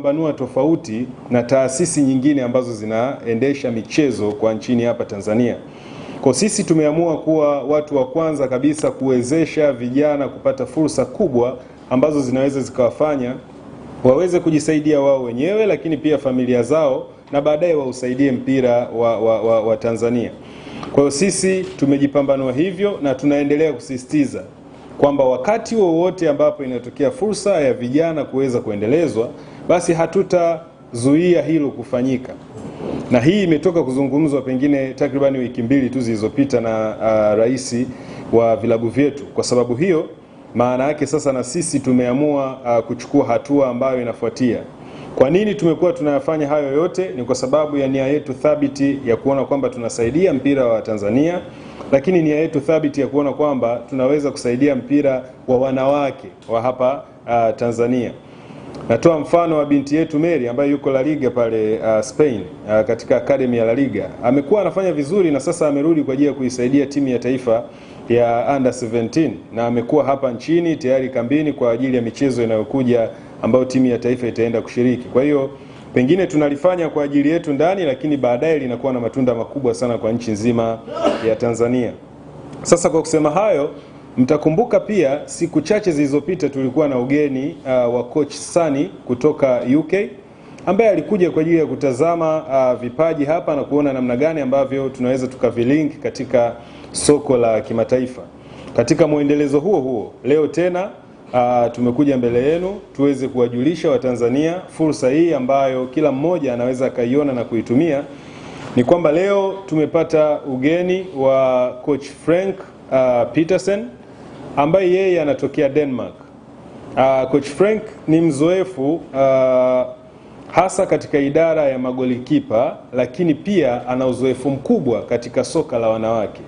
Banua tofauti na taasisi nyingine ambazo zinaendesha michezo kwa nchini hapa Tanzania. Kwa sisi tumeamua kuwa watu wa kwanza kabisa kuwezesha vijana kupata fursa kubwa ambazo zinaweza zikawafanya waweze kujisaidia wao wenyewe, lakini pia familia zao, na baadaye wausaidie mpira wa Tanzania. Kwa hiyo sisi tumejipambanua hivyo na tunaendelea kusisitiza kwamba wakati wowote ambapo inatokea fursa ya vijana kuweza kuendelezwa, basi hatutazuia hilo kufanyika. Na hii imetoka kuzungumzwa pengine takribani wiki 2 tu zilizopita na rais wa vilabu vyetu. Kwa sababu hiyo, maana yake sasa na sisi tumeamua kuchukua hatua ambayo inafuatia. Kwa nini tumekuwa tunayafanya hayo yote? Ni kwa sababu ya nia yetu thabiti ya kuona kwamba tunasaidia mpira wa Tanzania, lakini nia yetu thabiti ya kuona kwamba tunaweza kusaidia mpira wa wanawake wa hapa Tanzania. Natoa mfano wa binti yetu Mary ambaye yuko La Liga pale Spain, katika academy ya La Liga. Amekuwa anafanya vizuri na sasa amerudi kwa ajili ya kuisaidia timu ya taifa ya under 17, na amekuwa hapa nchini tayari kambini kwa ajili ya michezo inayokuja ambayo timu ya taifa itaenda kushiriki. Kwa hiyo pengine tunalifanya kwa ajili yetu ndani, lakini baadaye linakuwa na matunda makubwa sana kwa nchi nzima ya Tanzania. Sasa kwa kusema hayo, mtakumbuka pia siku chache zilizopita tulikuwa na ugeni wa coach Sani kutoka UK, ambaye alikuja kwa ajili ya kutazama vipaji hapa na kuona namna gani ambavyo tunaweza tukavilink katika soko la kimataifa. Katika muendelezo huo leo tena tumekuja mbele yenu tuweze kuwajulisha Watanzania fursa hii ambayo kila mmoja anaweza akaiona na kuitumia. Ni kwamba leo tumepata ugeni wa coach Frank Petersen ambaye yeye anatokea Denmark. Coach Frank ni mzoefu hasa katika idara ya magolikipa, lakini pia ana uzoefu mkubwa katika soka la wanawake.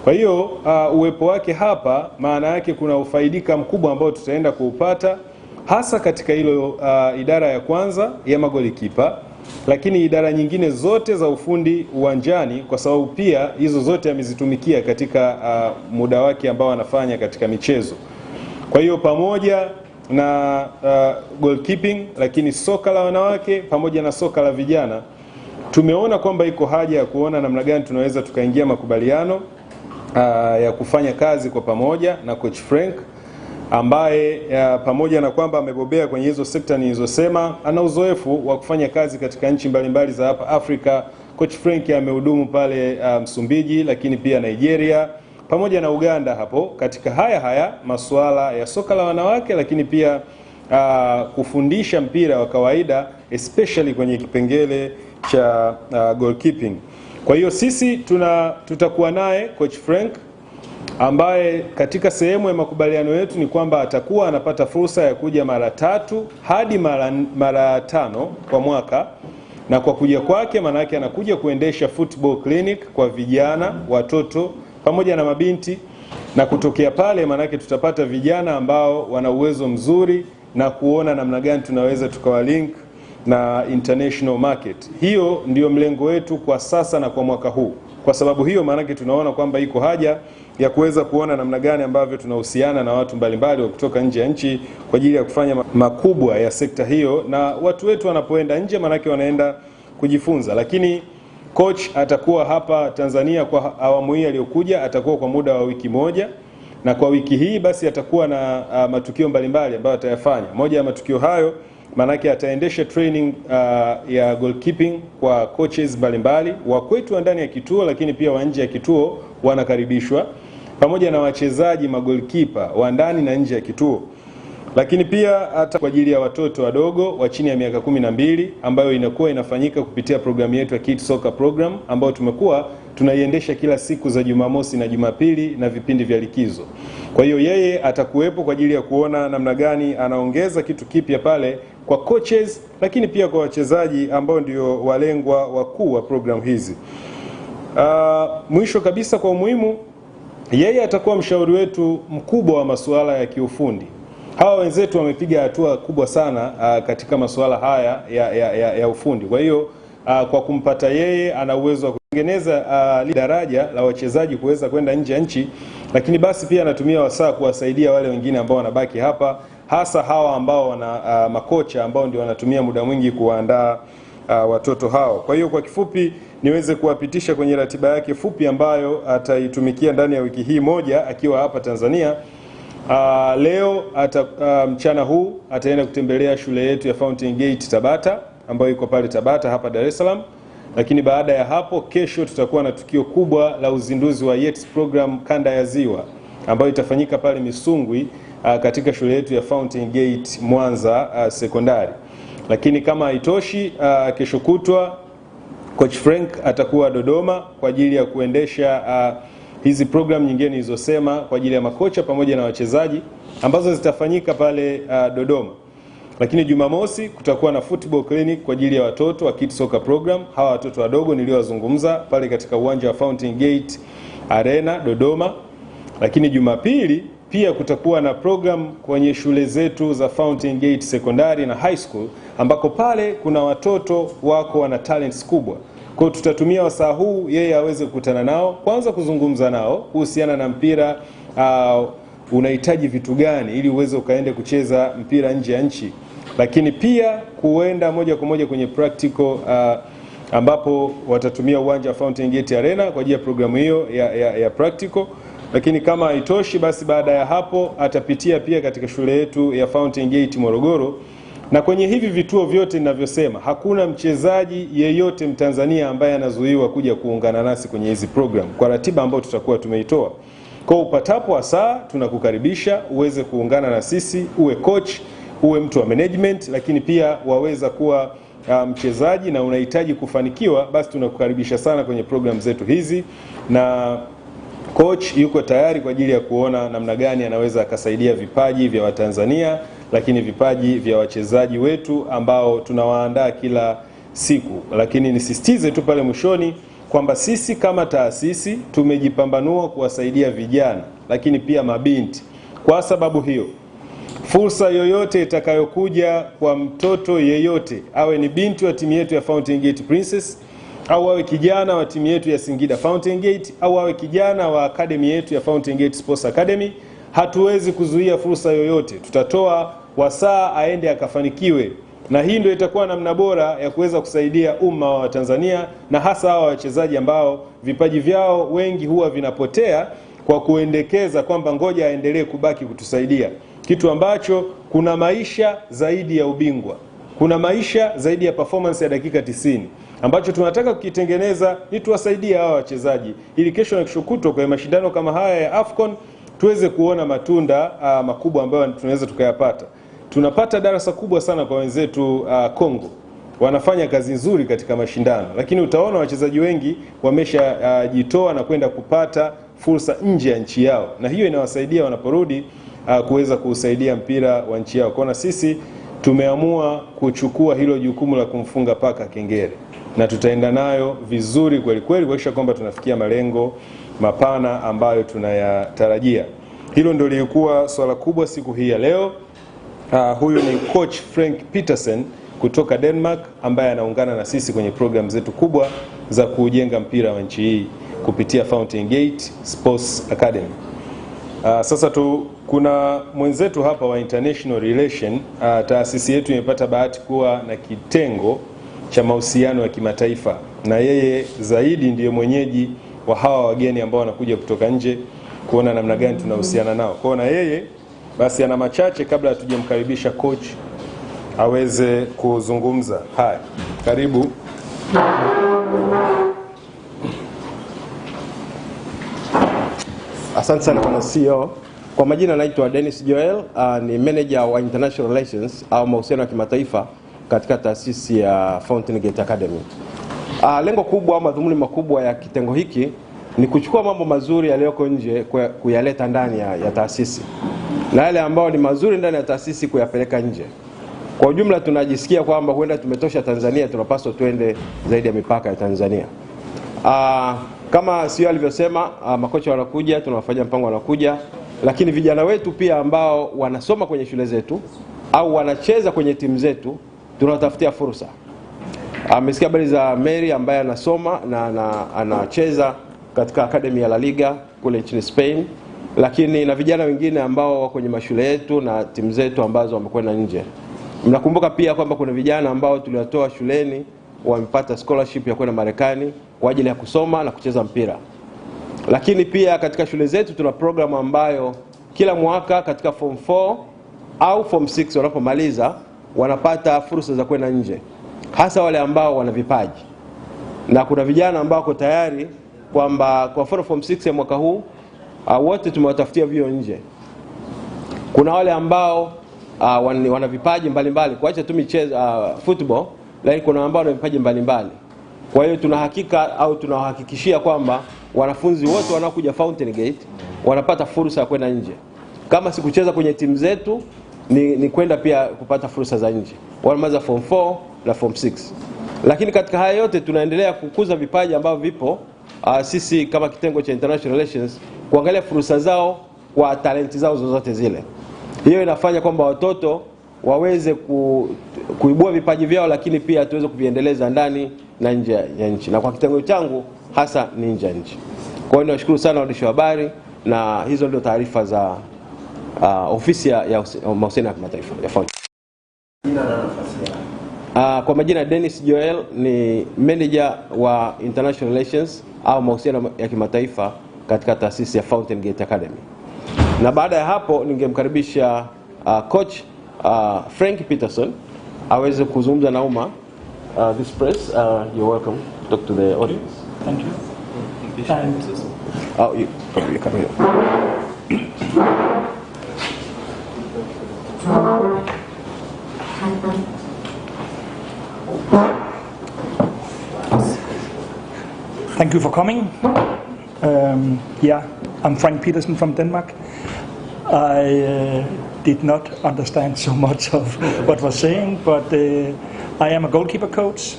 Kwa hiyo uwepo wake hapa maana yake kuna ufaidika mkubwa ambao tutaenda kuupata hasa katika hilo idara ya kwanza ya magolikipa, lakini idara nyingine zote za ufundi uwanjani, kwa sababu pia hizo zote amezitumikia katika muda wake ambao anafanya katika michezo. Kwa hiyo pamoja na goalkeeping, lakini soka la wanawake pamoja na soka la vijana, tumeona kwamba iko haja ya kuona namna gani tunaweza tukaingia makubaliano ya kufanya kazi kwa pamoja na coach Frank, ambaye pamoja na kwamba amebobea kwenye hizo sekta nilizosema, ana uzoefu wa kufanya kazi katika nchi mbalimbali za hapa Afrika. Coach Frank amehudumu pale Msumbiji, lakini pia Nigeria pamoja na Uganda hapo katika haya masuala ya soka la wanawake, lakini pia kufundisha mpira wa kawaida especially kwenye kipengele cha goalkeeping. Kwa hiyo sisi tutakuwa naye coach Frank, ambaye katika sehemu ya makubaliano yetu ni kwamba atakuwa anapata fursa ya kuja mara 3 hadi mara 5 kwa mwaka. Na kwa kuja kwake maana yake anakuja kuendesha football clinic kwa vijana, watoto pamoja na mabinti, na kutokea pale maana yake tutapata vijana ambao wana uwezo mzuri na kuona namna gani tunaweza tukawalink na international market. Hiyo ndio mlengo wetu kwa sasa na kwa mwaka huu. Kwa sababu hiyo maana yake tunaona kwamba iko haja ya kuweza kuona namna gani ambavyo tunahusiana na watu mbalimbali wa kutoka nje ya nchi kwa ajili ya kufanya makubwa ya sekta hiyo, na watu wetu wanapoenda nje maana yake wanaenda kujifunza. Lakini coach atakuwa hapa Tanzania kwa awamu hii aliyokuja, atakuwa kwa muda wa wiki 1, na kwa wiki hii basi atakuwa na matukio mbalimbali ambayo atayafanya. Moja ya matukio hayo manake ataendesha training ya goalkeeping kwa coaches mbalimbali wa kwetu ndani ya kituo, lakini pia wa nje ya kituo wanakaribishwa, pamoja na wachezaji magolikipa wa ndani na nje ya kituo. Lakini pia hata kwa ajili ya watoto wadogo wa chini ya miaka 12 ambayo inakuwa inafanyika kupitia programu yetu ya Kids Soccer Program, ambayo tumekuwa tunaiendesha kila siku za Jumamosi na Jumapili na vipindi vya likizo. Kwa hiyo yeye atakuwepo kwa ajili ya kuona namna gani anaongeza kitu kipya pale kwa coaches, lakini pia kwa wachezaji ambao ndio walengwa wakuu wa program hizi. Mwisho kabisa kwa umuhimu, yeye atakuwa mshauri wetu mkubwa wa masuala ya kiufundi. Hawa wenzetu wamepiga hatua kubwa sana katika masuala haya ya ufundi. Kwa hiyo kwa kumpata yeye, ana uwezo wa kutengeneza daraja la wachezaji kuweza kwenda nje ya nchi, lakini basi pia anatumia wasaa kuwasaidia wale wengine ambao wanabaki hapa, hasa hawa ambao wana makocha ambao ndio wanatumia muda mwingi kuandaa watoto hao. Kwa hiyo kwa kifupi niweze kuwapitisha kwenye ratiba yake fupi ambayo ataitumikia ndani ya wiki hii moja akiwa hapa Tanzania. Leo mchana huu ataenda kutembelea shule yetu ya Fountain Gate Tabata ambayo iko pale Tabata hapa Dar es Salaam. Lakini baada ya hapo kesho tutakuwa na tukio kubwa la uzinduzi wa YETS program kanda ya Ziwa ambayo itafanyika pale Misungwi katika shule yetu ya Fountain Gate Mwanza sekondari. Lakini kama haitoshi, kesho kutwa Coach Frank atakuwa Dodoma kwa ajili ya kuendesha hizi program nyingine nilizosema kwa ajili ya makocha pamoja na wachezaji ambazo zitafanyika pale Dodoma. Lakini Jumamosi kutakuwa na football clinic kwa ajili ya watoto wa Kids Soccer program, hawa watoto wadogo niliowazungumza pale katika uwanja wa Fountain Gate Arena Dodoma. Lakini Jumapili pia kutakuwa na program kwenye shule zetu za Fountain Gate Secondary na High School ambako pale kuna watoto wako wana talents kubwa. Kwa tutatumia wasaa huu yeye aweze kukutana nao, kwanza kuzungumza nao kuhusiana na mpira, unahitaji vitu gani ili uweze ukaende kucheza mpira nje ya nchi. Lakini pia kuenda moja kwa moja kwenye practical ambapo watatumia uwanja wa Fountain Gate Arena kwa ajili ya programu hiyo ya practical. Lakini kama haitoshi, basi baada ya hapo atapitia pia katika shule yetu ya Fountain Gate Morogoro. Na kwenye hivi vituo vyote ninavyosema hakuna mchezaji yeyote Mtanzania ambaye anazuiwa kuja kuungana nasi kwenye hizi program kwa ratiba ambayo tutakuwa tumeitoa. Kwa upatapo wasaa tunakukaribisha uweze kuungana na sisi, uwe coach, uwe mtu wa management, lakini pia waweza kuwa mchezaji na unahitaji kufanikiwa, basi tunakukaribisha sana kwenye program zetu hizi. Na coach yuko tayari kwa ajili ya kuona namna gani anaweza akasaidia vipaji vya Watanzania, lakini vipaji vya wachezaji wetu ambao tunawaandaa kila siku. Lakini nisisitize tu pale mwishoni kwamba sisi kama taasisi tumejipambanua kuwasaidia vijana lakini pia mabinti. Kwa sababu hiyo, fursa yoyote itakayokuja kwa mtoto yeyote, awe ni binti wa timu yetu ya Fountain Gate Princess, au awe kijana wa timu yetu ya Singida Fountain Gate, au awe kijana wa academy yetu ya Fountain Gate Sports Academy, hatuwezi kuzuia fursa yoyote. Tutatoa wasaa aende akafanikiwe. Na hii ndio itakuwa namna bora ya kuweza kusaidia umma wa Tanzania, na hasa hawa wachezaji ambao vipaji vyao wengi huwa vinapotea kwa kuendekeza kwamba ngoja aendelee kubaki kutusaidia. Kitu ambacho kuna maisha zaidi ya ubingwa, kuna maisha zaidi ya performance ya dakika 90. Ambacho tunataka kukitengeneza ni tuwasaidie hawa wachezaji ili kesho na kesho kutwa kwa mashindano kama haya ya AFCON tuweze kuona matunda makubwa ambayo tunaweza tukayapata. Tunapata darasa kubwa sana kwa wenzetu Kongo. Wanafanya kazi nzuri katika mashindano, lakini utaona wachezaji wengi wameshajitoa na kwenda kupata fursa nje ya nchi yao, na hiyo inawasaidia wanaporudi kuweza kusaidia mpira wa nchi yao. Kwa sisi tumeamua kuchukua hilo jukumu la kumfunga paka kengere, na tutaenda nayo vizuri kweli kweli kuhakikisha kwamba tunafikia malengo mapana ambayo tunayatarajia. Hilo ndio lilikuwa swala kubwa siku hii ya leo. Huyu ni Coach Frank Petersen kutoka Denmark ambaye anaungana na sisi kwenye program zetu kubwa za kujenga mpira wa nchi hii kupitia Fountain Gate Sports Academy. Sasa kuna mwenzetu hapa wa International Relation. Taasisi yetu imepata bahati kuwa na kitengo cha mahusiano ya kimataifa, na yeye zaidi ndiye mwenyeji wa hawa wageni ambao wanakuja kutoka nje kuona namna gani tunahusiana nao. Kwa na yeye basi ana machache kabla hatujamkaribisha coach aweze kuzungumza. Haya, karibu. Asante sana kwa CEO. Kwa majina naitwa Dennis Joel, ni manager wa International Relations au mahusiano ya kimataifa katika taasisi ya Fountain Gate Academy. Lengo kubwa au madhumuni makubwa ya kitengo hiki ni kuchukua mambo mazuri yaliyoko nje kuyaleta ndani ya taasisi, na yale ambayo ni mazuri ndani ya taasisi kuyapeleka nje. Kwa ujumla tunajisikia kwamba huenda tumetosha Tanzania, tunapaswa tuende zaidi ya mipaka ya Tanzania. Kama CEO alivyosema, makocha wanakuja, tunawafanyia mpango wanakuja, lakini vijana wetu pia ambao wanasoma kwenye shule zetu au wanacheza kwenye timu zetu tunatafutia fursa. Amesikia habari za Mary ambaye anasoma na anacheza katika academy ya La Liga kule nchini Spain. lakini na vijana wengine ambao wako kwenye mashule yetu na timu zetu ambazo wamekwenda nje. Mnakumbuka pia kwamba kuna vijana ambao tuliwatoa shuleni wamepata scholarship ya kwenda Marekani kwa ajili ya kusoma na kucheza mpira. Lakini pia katika shule zetu tuna programu ambayo kila mwaka katika form 4 au form 6 wanapomaliza wanapata fursa za kwenda nje, hasa wale ambao wana vipaji. Na kuna vijana ambao wako tayari kwamba kwa form 6 ya mwaka huu wote tumewatafutia vio nje. Kuna wale ambao wana vipaji mbalimbali, kuacha tu michezo football, lakini kuna ambao wana vipaji mbalimbali. Kwa hiyo tunahakika au tunahakikishia kwamba wanafunzi wote wanaokuja Fountain Gate wanapata fursa ya kwenda nje. Kama si kucheza kwenye timu zetu ni kwenda pia kupata fursa za nje. Wanamaliza form 4 na form 6. Lakini katika haya yote tunaendelea kukuza vipaji ambavyo vipo. Sisi kama kitengo cha International Relations kuangalia fursa zao kwa talenti zao zozote zile. Hiyo inafanya kwamba watoto waweze kuibua vipaji vyao, lakini pia tuweze kuviendeleza ndani na nje ya nchi. Na kwa kitengo changu hasa ni nje ya nchi. Kwa hiyo nashukuru sana waandishi wa habari, na hizo ndio taarifa za ofisi ya mahusiano ya kimataifa ya Fountain. Kwa majina Dennis Joel, ni manager wa International Relations au mahusiano ya kimataifa katika taasisi ya Fountain Gate Academy. Na baada ya hapo ningemkaribisha coach Frank Peterson aweze kuzungumza na umma. This press, you're welcome to talk to the audience. Thank you. You probably come here. Thank you for coming. I'm Frank Peterson from Denmark. I did not understand so much of what was saying, but I am a goalkeeper coach.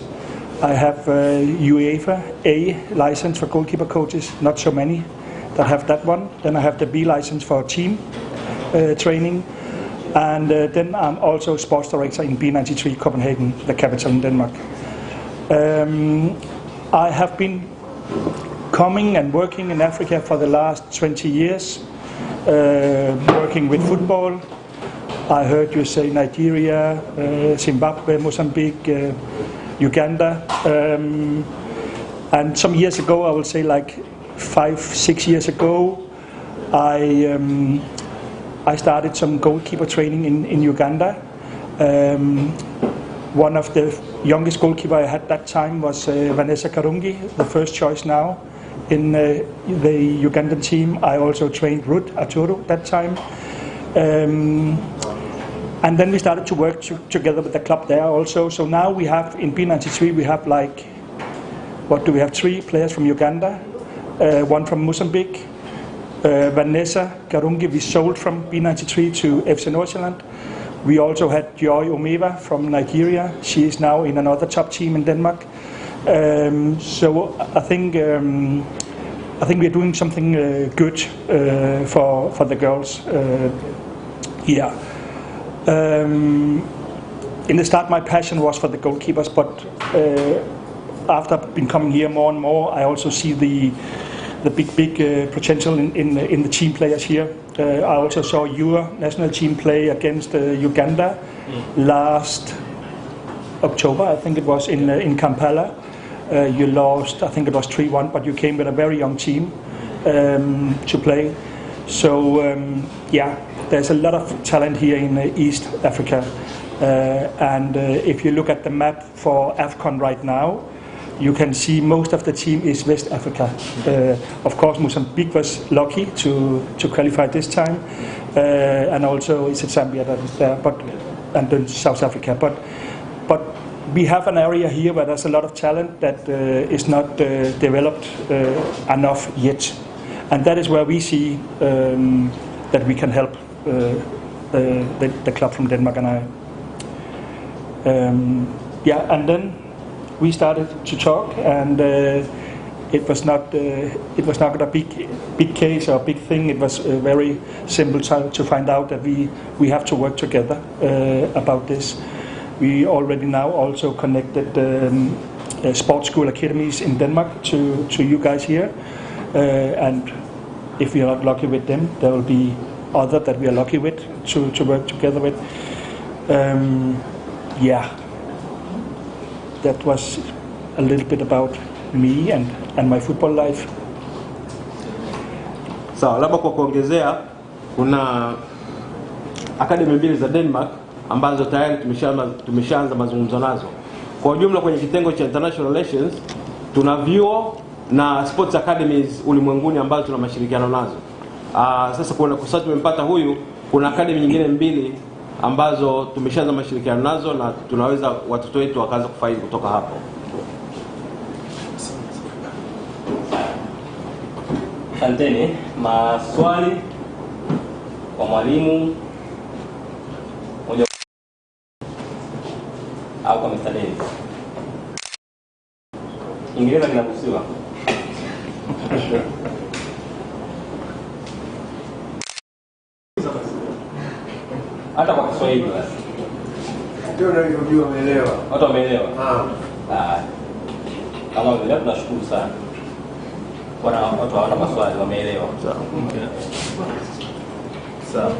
I have a UEFA A license for goalkeeper coaches, not so many that have that one. Then I have the B license for team training. And then I'm also sports director in B93 Copenhagen, the capital in Denmark. I have been coming and working in Africa for the last 20 years, working with football. I heard you say Nigeria, Zimbabwe, Mozambique, Uganda. And some years ago, I would say like 5-6 years ago, I started some goalkeeper training in Uganda. One of the youngest goalkeeper I had that time was Vanessa Karungi, the first choice now in the Ugandan team. I also trained Ruth Aturu that time. And then we started to work together with the club there also. So now we have, in B93, we have like, what do we have, 3 players from Uganda, 1 from Mozambique. Vanessa Karungi we sold from B93 to FC Nordsjælland. We also had Joy Omeva from Nigeria. She is now in another top team in Denmark. So I think we're doing something good for the girls here. In the start, my passion was for the goalkeepers, but after I've been coming here more and more, I also see the big potential in the team players here. I also saw your national team play against Uganda last October, I think it was, in Kampala. You lost, I think it was 3-1, but you came with a very young team to play. So there's a lot of talent here in East Africa. And if you look at the map for AFCON right now, you can see most of the team is West Africa. Of course, Mozambique was lucky to qualify this time, and also it's Zambia that is there, and then South Africa. But we have an area here where there's a lot of talent that is not developed enough yet, and that is where we see that we can help the club from Denmark and I. And then we started to talk, and it was not a big case or a big thing. It was very simple to find out that we have to work together about this. We already now also connected sports school academies in Denmark to you guys here, and if we are not lucky with them, there will be other that we are lucky with to work together with. Yeah, that was a little bit about me and my football life. Sawa, labda kwa kuongezea, kuna academy mbili za Denmark ambazo tayari tumeshaanza mazungumzo nazo. Kwa ujumla kwenye kitengo cha international relations tuna vyuo na sports academies ulimwenguni ambazo tuna mashirikiano nazo. Sasa kwa sababu tumempata huyu, kuna academy nyingine mbili ambazo tumeshaanza mashirikiano nazo na tunaweza watoto wetu wakaanza kufaidi kutoka hapo. Asanteni. Maswali kwa mwalimu moja au kwa Mr. Dennis? Kiingereza kinaruhusiwa. Hata kwa Kiswahili basi. Ndio ndio wameelewa. Watu wameelewa. Kama wameelewa tunashukuru sana. Wana watu hawana maswali, wameelewa. Sawa.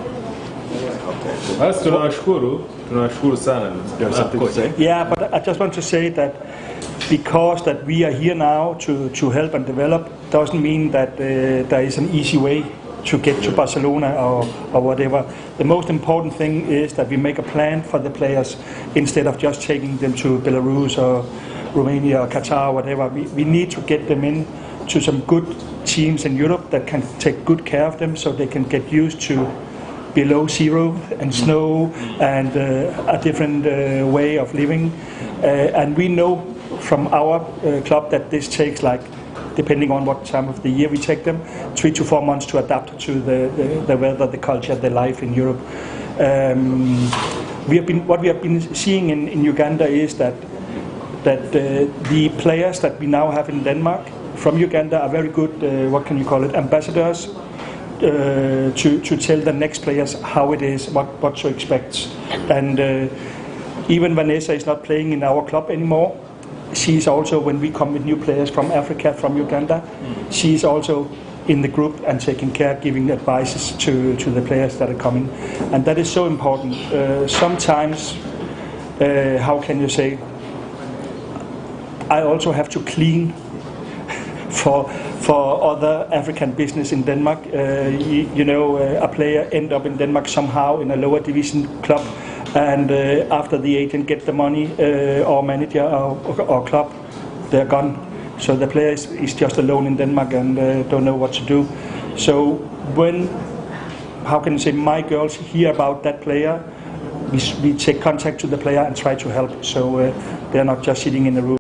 Basi tunawashukuru sana. Yeah, but I just want to say that because that we are here now to help and develop doesn't mean that there is an easy way to get to Barcelona or whatever. The most important thing is that we make a plan for the players instead of just taking them to Belarus or Romania or Qatar or whatever. We need to get them in to some good teams in Europe that can take good care of them so they can get used to below zero and snow and a different way of living. And we know from our club that this takes, like, depending on what time of the year we take them, 3 to 4 months to adapt to the weather, the culture, the life in Europe. What we have been seeing in Uganda is that the players that we now have in Denmark from Uganda are very good, what can you call it, ambassadors to tell the next players how it is, what to expect. And even Vanessa is not playing in our club anymore. She's also, when we come with new players from Africa, from Uganda, she's also in the group and taking care, giving advices to the players that are coming. And that is so important. Sometimes, how can you say, I also have to clean for other African business in Denmark. A player end up in Denmark somehow in a lower division club, and after the agent get the money, or manager or club, they're gone. So the player is just alone in Denmark and don't know what to do. So when, how can you say, my girls hear about that player, we take contact to the player and try to help. So they're not just sitting in the room.